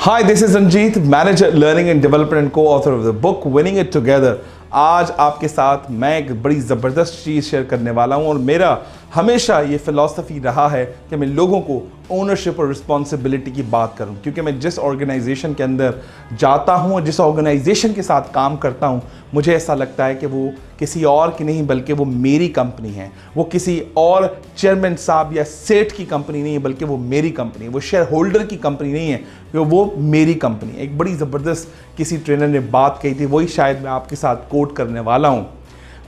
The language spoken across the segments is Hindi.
Hi, this is Ranjit, Manager Learning and Development and co-author of the book Winning It Together. आज आपके साथ मैं एक बड़ी ज़बरदस्त चीज़ शेयर करने वाला हूँ और मेरा हमेशा ये फ़िलॉसफी रहा है कि मैं लोगों को ओनरशिप और रिस्पॉन्सिबिलिटी की बात करूँ, क्योंकि मैं जिस ऑर्गेनाइजेशन के अंदर जाता हूँ और जिस ऑर्गेनाइजेशन के साथ काम करता हूँ, मुझे ऐसा लगता है कि वो किसी और की नहीं बल्कि वो मेरी कंपनी है। वो किसी और चेयरमैन साहब या सेठ की कंपनी नहीं है बल्कि वो मेरी कंपनी है। वो शेयर होल्डर की कंपनी नहीं है, वो मेरी कंपनी है। एक बड़ी ज़बरदस्त किसी ट्रेनर ने बात कही थी, वही शायद मैं आपके साथ कोट करने वाला हूँ।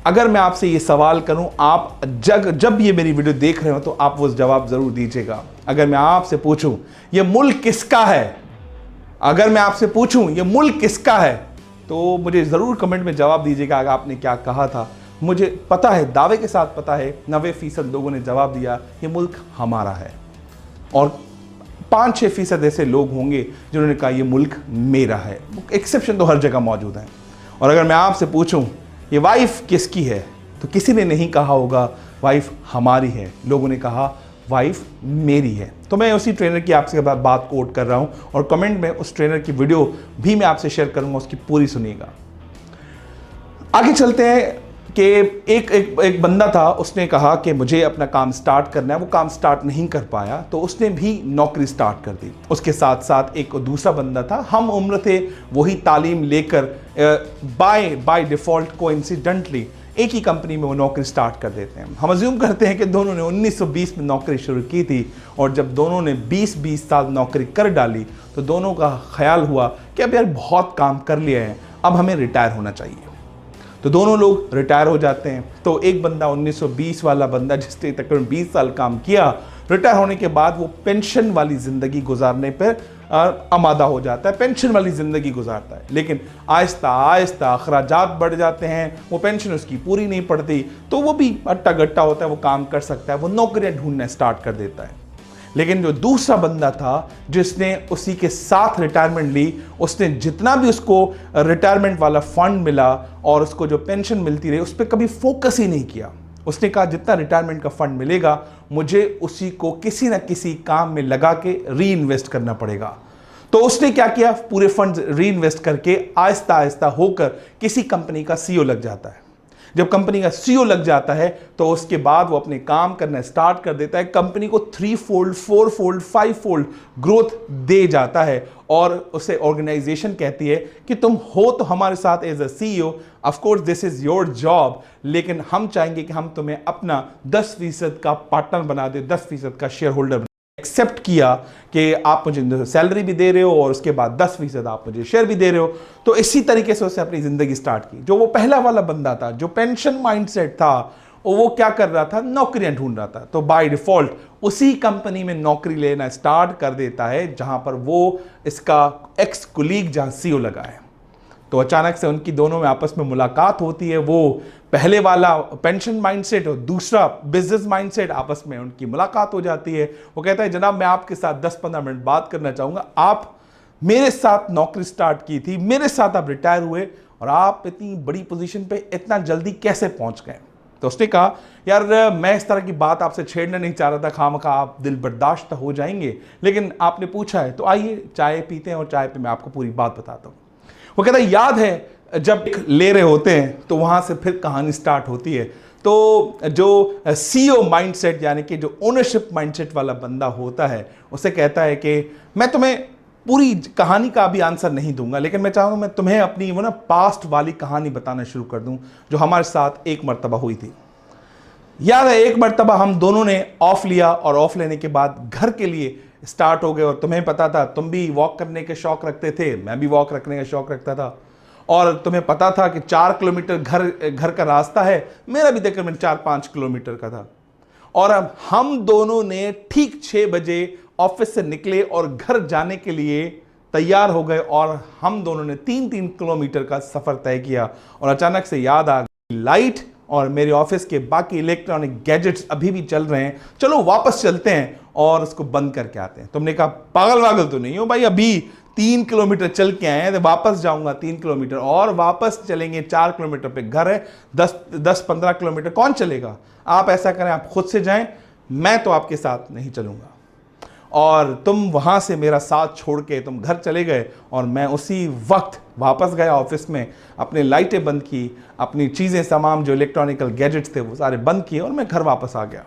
अगर मैं आपसे ये सवाल करूं, आप जब ये मेरी वीडियो देख रहे हो तो आप वो जवाब ज़रूर दीजिएगा। अगर मैं आपसे पूछूं ये मुल्क किसका है, अगर मैं आपसे पूछूं ये मुल्क किसका है, तो मुझे ज़रूर कमेंट में जवाब दीजिएगा अगर आपने क्या कहा था। मुझे पता है, दावे के साथ पता है, 90% लोगों ने जवाब दिया ये मुल्क हमारा है, और 5-6% ऐसे लोग होंगे जिन्होंने कहा ये मुल्क मेरा है। एक्सेप्शन तो हर जगह मौजूद है। और अगर मैं आपसे पूछूं ये वाइफ किसकी है, तो किसी ने नहीं कहा होगा वाइफ हमारी है, लोगों ने कहा वाइफ मेरी है। तो मैं उसी ट्रेनर की आपसे बात कोट कर रहा हूं और कमेंट में उस ट्रेनर की वीडियो भी मैं आपसे शेयर करूंगा, उसकी पूरी सुनिएगा। आगे चलते हैं कि एक बंदा था, उसने कहा कि मुझे अपना काम स्टार्ट करना है। वो काम स्टार्ट नहीं कर पाया तो उसने भी नौकरी स्टार्ट कर दी। उसके साथ साथ एक दूसरा बंदा था, हम उम्र थे, वही तालीम लेकर बाय डिफ़ॉल्ट कोइंसिडेंटली एक ही कंपनी में वो नौकरी स्टार्ट कर देते हैं। हम अज्यूम करते हैं कि दोनों ने 1920 में नौकरी शुरू की थी और जब दोनों ने 20 साल नौकरी कर डाली तो दोनों का ख्याल हुआ कि अब यार बहुत काम कर लिया है, अब हमें रिटायर होना चाहिए। तो दोनों लोग रिटायर हो जाते हैं। तो एक बंदा 1920 वाला बंदा जिसने तकरीबन 20 साल काम किया, रिटायर होने के बाद वो पेंशन वाली ज़िंदगी गुजारने पर आमादा हो जाता है, पेंशन वाली ज़िंदगी गुजारता है। लेकिन आहिस्ता आहिस्ता अखराजात बढ़ जाते हैं, वो पेंशन उसकी पूरी नहीं पड़ती, तो वो भी अट्टा गट्टा होता है, वो काम कर सकता है, वो नौकरियाँ ढूंढना स्टार्ट कर देता है। लेकिन जो दूसरा बंदा था जिसने उसी के साथ रिटायरमेंट ली, उसने जितना भी उसको रिटायरमेंट वाला फंड मिला और उसको जो पेंशन मिलती रही, उस पर कभी फोकस ही नहीं किया। उसने कहा जितना रिटायरमेंट का फंड मिलेगा मुझे उसी को किसी न किसी काम में लगा के री इन्वेस्ट करना पड़ेगा। तो उसने क्या किया, पूरे फंड री इन्वेस्ट करके आहिस्ता आहिस्ता होकर किसी कंपनी का सीईओ लग जाता है। जब कंपनी का सीईओ लग जाता है तो उसके बाद वो अपने काम करना स्टार्ट कर देता है, कंपनी को 3-fold 4-fold 5-fold ग्रोथ दे जाता है और उसे ऑर्गेनाइजेशन कहती है कि तुम हो तो हमारे साथ as a CEO, of course this is your job, लेकिन हम चाहेंगे कि हम तुम्हें अपना 10% का पार्टनर बना दे, 10% का शेयर होल्डर। एक्सेप्ट किया कि आप मुझे सैलरी भी दे रहे हो और उसके बाद 10% आप मुझे शेयर भी दे रहे हो। तो इसी तरीके से उसने अपनी ज़िंदगी स्टार्ट की। जो वो पहला वाला बंदा था, जो पेंशन माइंडसेट था, वो क्या कर रहा था, नौकरियां ढूंढ रहा था। तो बाय डिफ़ॉल्ट उसी कंपनी में नौकरी लेना स्टार्ट कर देता है जहां पर वो इसका एक्स कुलीग जहां सीईओ लगा है। तो अचानक से उनकी दोनों में आपस में मुलाकात होती है। वो पहले वाला पेंशन माइंडसेट और दूसरा बिजनेस माइंडसेट, आपस में उनकी मुलाकात हो जाती है। वो कहता है जनाब मैं आपके साथ 10-15 मिनट बात करना चाहूँगा, आप मेरे साथ नौकरी स्टार्ट की थी, मेरे साथ आप रिटायर हुए और आप इतनी बड़ी पोजीशन पे इतना जल्दी कैसे पहुँच गए। तो उसने कहा यार मैं इस तरह की बात आपसे छेड़ना नहीं चाह रहा था, खामखा आप दिल बर्दाश्त हो जाएंगे, लेकिन आपने पूछा है तो आइए चाय पीते हैं और चाय पे मैं आपको पूरी बात बताता हूँ। वो कहता है याद है जब ले रहे होते हैं तो वहाँ से फिर कहानी स्टार्ट होती है। तो जो सीईओ माइंडसेट यानी कि जो ओनरशिप माइंडसेट वाला बंदा होता है, उसे कहता है कि मैं तुम्हें पूरी कहानी का भी आंसर नहीं दूंगा, लेकिन मैं चाहूँगा मैं तुम्हें अपनी वो ना पास्ट वाली कहानी बताना शुरू कर दूं जो हमारे साथ एक मर्तबा हुई थी। याद है एक मर्तबा हम दोनों ने ऑफ लिया और ऑफ लेने के बाद घर के लिए स्टार्ट हो गए, और तुम्हें पता था तुम भी वॉक करने के शौक रखते थे, मैं भी वॉक रखने का शौक रखता था, और तुम्हें पता था कि 4 किलोमीटर घर का रास्ता है, मेरा भी तकरीबन 4-5 किलोमीटर का था। और अब हम दोनों ने ठीक 6 बजे ऑफिस से निकले और घर जाने के लिए तैयार हो गए, और हम दोनों ने 3-3 किलोमीटर का सफ़र तय किया। और अचानक से याद आ गई लाइट और मेरे ऑफिस के बाकी इलेक्ट्रॉनिक गैजेट्स अभी भी चल रहे हैं, चलो वापस चलते हैं और उसको बंद करके आते हैं। तुमने कहा पागल वागल तो नहीं हो भाई, अभी 3 किलोमीटर चल के आए हैं तो वापस जाऊंगा 3 किलोमीटर और वापस चलेंगे 4 किलोमीटर पे घर है, 10-15 किलोमीटर कौन चलेगा, आप ऐसा करें आप खुद से जाएं, मैं तो आपके साथ नहीं चलूंगा। और तुम वहाँ से मेरा साथ छोड़ के तुम घर चले गए और मैं उसी वक्त वापस गया ऑफिस में, अपने लाइटें बंद की, अपनी चीज़ें तमाम जो इलेक्ट्रॉनिकल गैजेट्स थे वो सारे बंद किए और मैं घर वापस आ गया।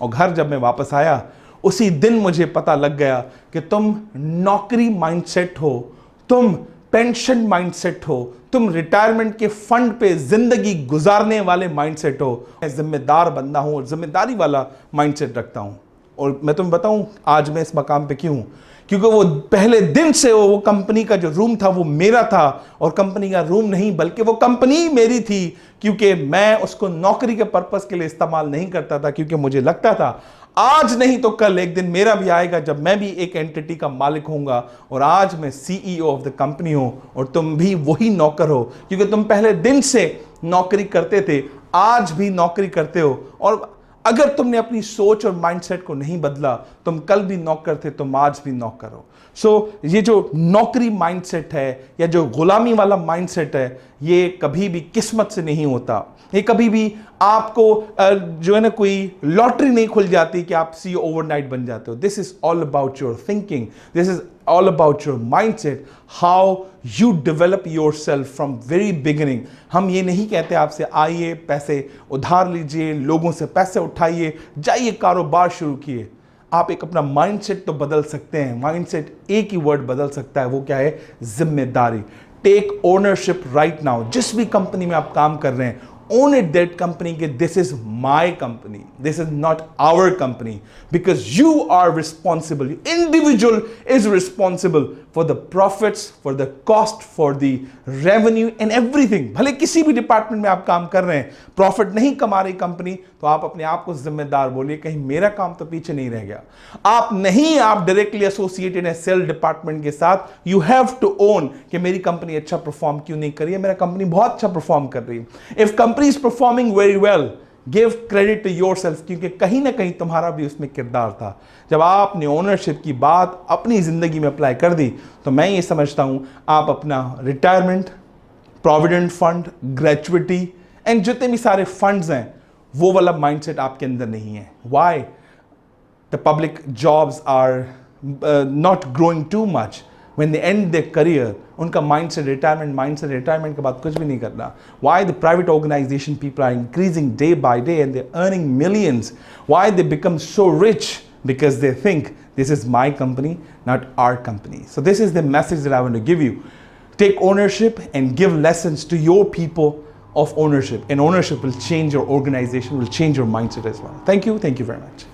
और घर जब मैं वापस आया उसी दिन मुझे पता लग गया कि तुम नौकरी माइंडसेट हो, तुम पेंशन माइंडसेट हो, तुम रिटायरमेंट के फंड पे जिंदगी गुजारने वाले माइंडसेट हो। मैं जिम्मेदार बंदा हूं और जिम्मेदारी वाला माइंडसेट रखता हूं। और मैं तुम्हें बताऊं आज मैं इस मकाम पे क्यों हूं, क्योंकि वो पहले दिन से वो कंपनी का जो रूम था वो मेरा था, और कंपनी का रूम नहीं बल्कि वो कंपनी मेरी थी, क्योंकि मैं उसको नौकरी के पर्पस के लिए इस्तेमाल नहीं करता था, क्योंकि मुझे लगता था आज नहीं तो कल एक दिन मेरा भी आएगा जब मैं भी एक एंटिटी का मालिक होऊंगा। और आज मैं सीईओ ऑफ द कंपनी हूं और तुम भी वही नौकर हो, क्योंकि तुम पहले दिन से नौकरी करते थे, आज भी नौकरी करते हो। और अगर तुमने अपनी सोच और माइंडसेट को नहीं बदला, तुम कल भी नौकर थे, तुम आज भी नौकर हो। सो ये जो नौकरी माइंडसेट है या जो गुलामी वाला माइंडसेट है, ये कभी भी किस्मत से नहीं होता। ये कभी भी आपको जो है ना कोई लॉटरी नहीं खुल जाती कि आप सीईओ ओवरनाइट बन जाते हो। This is all about your thinking, this is all about your mindset, how you develop your self from very beginning. हम ये नहीं कहते आपसे आइए पैसे उधार लीजिए, लोगों से पैसे उठाइए, जाइए कारोबार शुरू किए। आप एक अपना माइंडसेट तो बदल सकते हैं। माइंडसेट एक ही वर्ड बदल सकता है, वो क्या है? जिम्मेदारी। Take ownership right now. जिस भी कंपनी में आप काम कर रहे हैं, own it that company ke this is my company, this is not our company, because you are responsible. Individual is responsible for the profits, for the cost, for the revenue and everything. भले किसी भी डिपार्टमेंट में आप काम कर रहे हैं, प्रॉफिट नहीं कमा रही कंपनी, तो आप अपने आप को जिम्मेदार बोलिए, कहीं मेरा काम तो पीछे नहीं रह गया। आप डायरेक्टली एसोसिएटेड है सेल डिपार्टमेंट के साथ। यू हैव टू ओन कि मेरी कंपनी अच्छा परफॉर्म क्यों नहीं कर रही है, मेरा कंपनी बहुत अच्छा परफॉर्म कर रही है। If company is performing very well, give credit to yourself, क्योंकि कहीं ना कहीं तुम्हारा भी उसमें किरदार था। जब आपने ओनरशिप की बात अपनी जिंदगी में अप्लाई कर दी, तो मैं ये समझता हूं आप अपना retirement, provident fund, gratuity and जितने भी सारे फंड्स हैं, वो वाला माइंडसेट आपके अंदर नहीं है। Why? The public jobs are not growing too much. When they end their career, उनका mindset रिटायरमेंट के बाद कुछ भी नहीं करना। Why the private organization people are increasing day by day and they're earning millions? Why they become so rich? Because they think this is my company, not our company. So this is the message that I want to give you. Take ownership and give lessons to your people of ownership. And ownership will change your organization, will change your mindset as well. Thank you very much.